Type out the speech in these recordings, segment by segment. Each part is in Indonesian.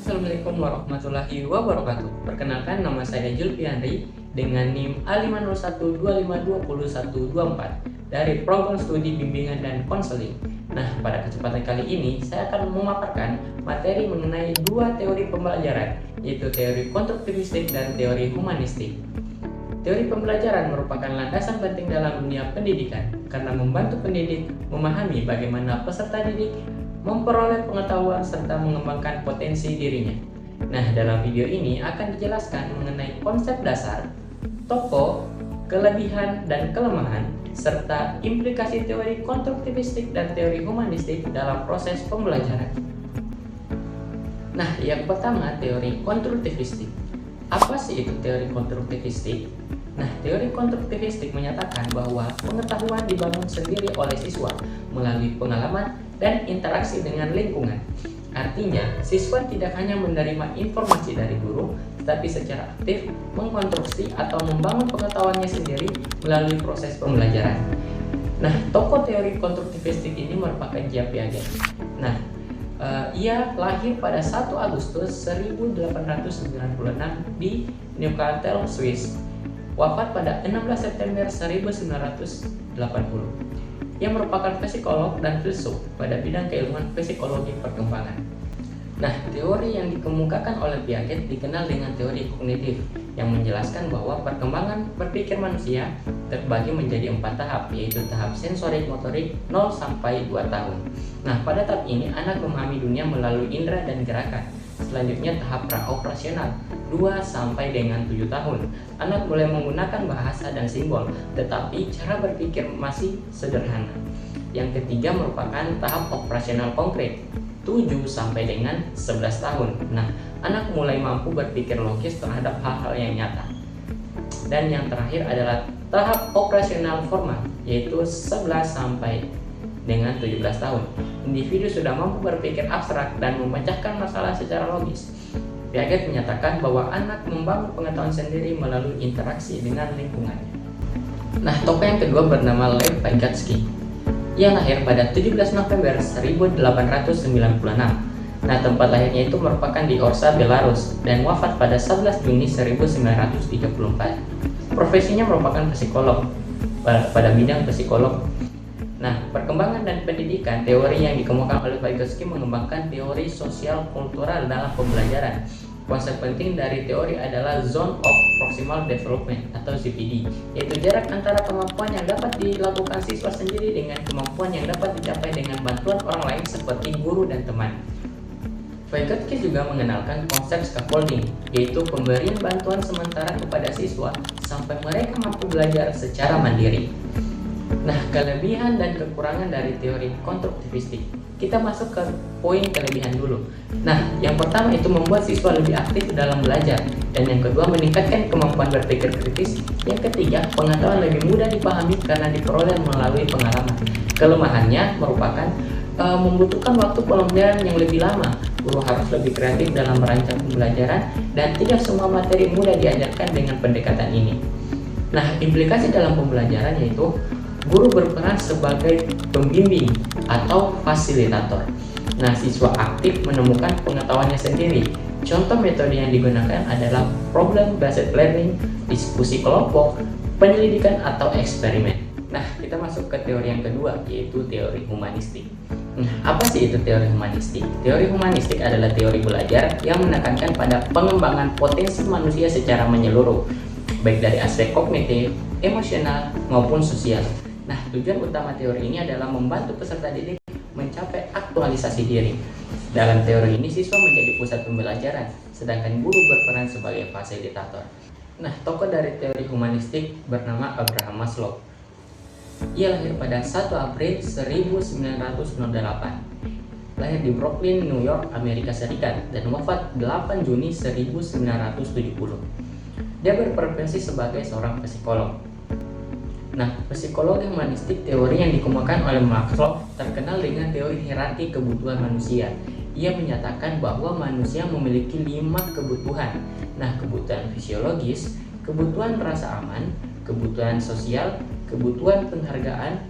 Assalamualaikum warahmatullahi wabarakatuh. Perkenalkan, nama saya Julpiandri dengan NIM A5125202124 dari Program Studi Bimbingan dan Konseling. Nah, pada kesempatan kali ini saya akan memaparkan materi mengenai dua teori pembelajaran, yaitu teori konstruktivistik dan teori humanistik. Teori pembelajaran merupakan landasan penting dalam dunia pendidikan karena membantu pendidik memahami bagaimana peserta didik memperoleh pengetahuan serta mengembangkan potensi dirinya. Nah, dalam video ini akan dijelaskan mengenai konsep dasar, tokoh, kelebihan dan kelemahan, serta implikasi teori konstruktivistik dan teori humanistik dalam proses pembelajaran. Nah, yang pertama, teori konstruktivistik. Apa sih itu teori konstruktivistik? Nah, teori konstruktivistik menyatakan bahwa pengetahuan dibangun sendiri oleh siswa melalui pengalaman dan interaksi dengan lingkungan. Artinya, siswa tidak hanya menerima informasi dari guru, tetapi secara aktif mengkonstruksi atau membangun pengetahuannya sendiri melalui proses pembelajaran. Nah, tokoh teori konstruktivistik ini merupakan Jean Piaget. Nah, ia lahir pada 1 Agustus 1896 di Neuchâtel, Swiss. Wafat pada 16 September 1980. Ia merupakan psikolog dan filsuf pada bidang keilmuan psikologi perkembangan. Nah, teori yang dikemukakan oleh Piaget dikenal dengan teori kognitif yang menjelaskan bahwa perkembangan berpikir manusia terbagi menjadi 4 tahap, yaitu tahap sensorik motorik 0 sampai 2 tahun. Nah, pada tahap ini anak memahami dunia melalui indera dan gerakan. Selanjutnya tahap praoperasional 2 sampai dengan 7 tahun. Anak mulai menggunakan bahasa dan simbol, tetapi cara berpikir masih sederhana. Yang ketiga merupakan tahap operasional konkret 7 sampai dengan 11 tahun. Nah, anak mulai mampu berpikir logis terhadap hal-hal yang nyata. Dan yang terakhir adalah tahap operasional formal, yaitu 11 sampai dengan 17 tahun. Individu sudah mampu berpikir abstrak dan memecahkan masalah secara logis. Piaget menyatakan bahwa anak membangun pengetahuan sendiri melalui interaksi dengan lingkungannya. Nah, tokoh yang kedua bernama Lev Vygotsky. Ia lahir pada 17 November 1896. Nah, tempat lahirnya itu merupakan di Orsa, Belarus, dan wafat pada 11 Juni 1934. Profesinya merupakan psikolog pada bidang psikolog. Nah, perkembangan dan pendidikan, teori yang dikemukakan oleh Vygotsky mengembangkan teori sosial kultural dalam pembelajaran. Konsep penting dari teori adalah Zone of Proximal Development atau ZPD, yaitu jarak antara kemampuan yang dapat dilakukan siswa sendiri dengan kemampuan yang dapat dicapai dengan bantuan orang lain seperti guru dan teman. Vygotsky juga mengenalkan konsep scaffolding, yaitu pemberian bantuan sementara kepada siswa sampai mereka mampu belajar secara mandiri. Nah, kelebihan dan kekurangan dari teori konstruktivistik. Kita masuk ke poin kelebihan dulu. Nah, yang pertama itu membuat siswa lebih aktif dalam belajar, dan yang kedua meningkatkan kemampuan berpikir kritis. Yang ketiga, pengetahuan lebih mudah dipahami karena diperoleh melalui pengalaman. Kelemahannya merupakan membutuhkan waktu pembelajaran yang lebih lama. Guru harus lebih kreatif dalam merancang pembelajaran, dan tidak semua materi mudah diajarkan dengan pendekatan ini. Nah, implikasi dalam pembelajaran yaitu guru berperan sebagai pembimbing atau fasilitator. Nah, siswa aktif menemukan pengetahuannya sendiri. Contoh metode yang digunakan adalah problem based learning, diskusi kelompok, penyelidikan atau eksperimen. Nah, kita masuk ke teori yang kedua, yaitu teori humanistik. Nah, apa sih itu teori humanistik? Teori humanistik adalah teori belajar yang menekankan pada pengembangan potensi manusia secara menyeluruh, baik dari aspek kognitif, emosional, maupun sosial. Nah, tujuan utama teori ini adalah membantu peserta didik mencapai aktualisasi diri. Dalam teori ini, siswa menjadi pusat pembelajaran, sedangkan guru berperan sebagai fasilitator. Nah, tokoh dari teori humanistik bernama Abraham Maslow. Ia lahir pada 1 April 1908. Lahir di Brooklyn, New York, Amerika Serikat, dan wafat 8 Juni 1970. Dia berprofesi sebagai seorang psikolog. Nah, psikologi humanistik, teori yang dikemukakan oleh Maslow, terkenal dengan teori hierarki kebutuhan manusia. Ia menyatakan bahwa manusia memiliki 5 kebutuhan. Nah, kebutuhan fisiologis, kebutuhan rasa aman, kebutuhan sosial, kebutuhan penghargaan,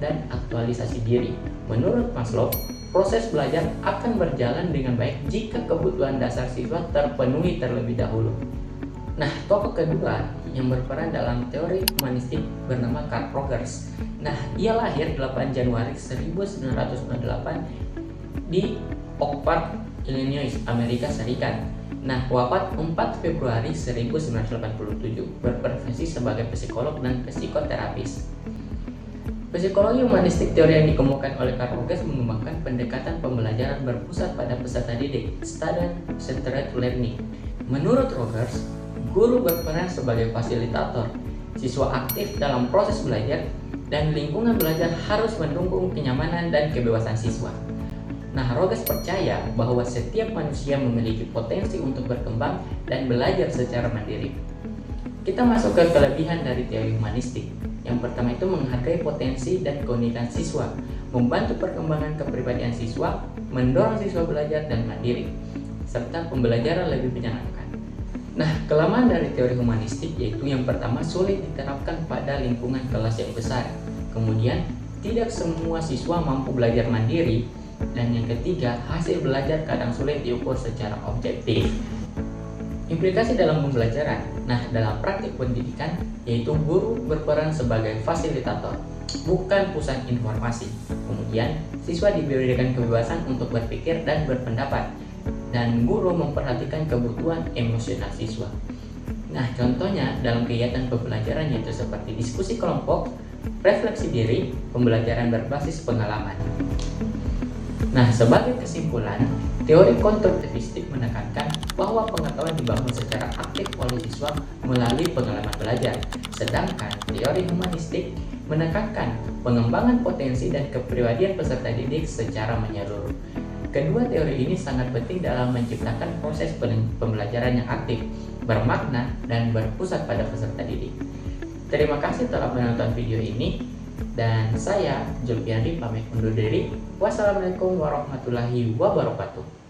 dan aktualisasi diri. Menurut Maslow, proses belajar akan berjalan dengan baik jika kebutuhan dasar siswa terpenuhi terlebih dahulu. Nah, tokoh kedua yang berperan dalam teori humanistik bernama Carl Rogers. Nah, ia lahir 8 Januari 1998 di Oak Park, Illinois, Amerika Serikat. Nah, wafat 4 Februari 1987, berprofesi sebagai psikolog dan psikoterapis. Psikologi humanistik, teori yang dikemukakan oleh Carl Rogers, mengembangkan pendekatan pembelajaran berpusat pada peserta didik, student-centered learning. Menurut Rogers, guru berperan sebagai fasilitator, siswa aktif dalam proses belajar, dan lingkungan belajar harus mendukung kenyamanan dan kebebasan siswa. Nah, Rogers percaya bahwa setiap manusia memiliki potensi untuk berkembang dan belajar secara mandiri. Kita masuk ke kelebihan dari teori humanistik. Yang pertama itu menghargai potensi dan keunikan siswa, membantu perkembangan kepribadian siswa, mendorong siswa belajar dan mandiri, serta pembelajaran lebih menyenangkan. Nah, kelemahan dari teori humanistik yaitu yang pertama, sulit diterapkan pada lingkungan kelas yang besar. Kemudian, tidak semua siswa mampu belajar mandiri. Dan yang ketiga, hasil belajar kadang sulit diukur secara objektif. Implikasi dalam pembelajaran. Nah, dalam praktik pendidikan, yaitu guru berperan sebagai fasilitator, bukan pusat informasi. Kemudian, siswa diberikan kebebasan untuk berpikir dan berpendapat, dan guru memperhatikan kebutuhan emosional siswa. Nah, contohnya dalam kegiatan pembelajaran yaitu seperti diskusi kelompok, refleksi diri, pembelajaran berbasis pengalaman. Nah, sebagai kesimpulan, teori konstruktivistik menekankan bahwa pengetahuan dibangun secara aktif oleh siswa melalui pengalaman belajar, sedangkan teori humanistik menekankan pengembangan potensi dan kepribadian peserta didik secara menyeluruh. Kedua teori ini sangat penting dalam menciptakan proses pembelajaran yang aktif, bermakna, dan berpusat pada peserta didik. Terima kasih telah menonton video ini. Dan saya, Julpiandi, pamit undur diri. Wassalamualaikum warahmatullahi wabarakatuh.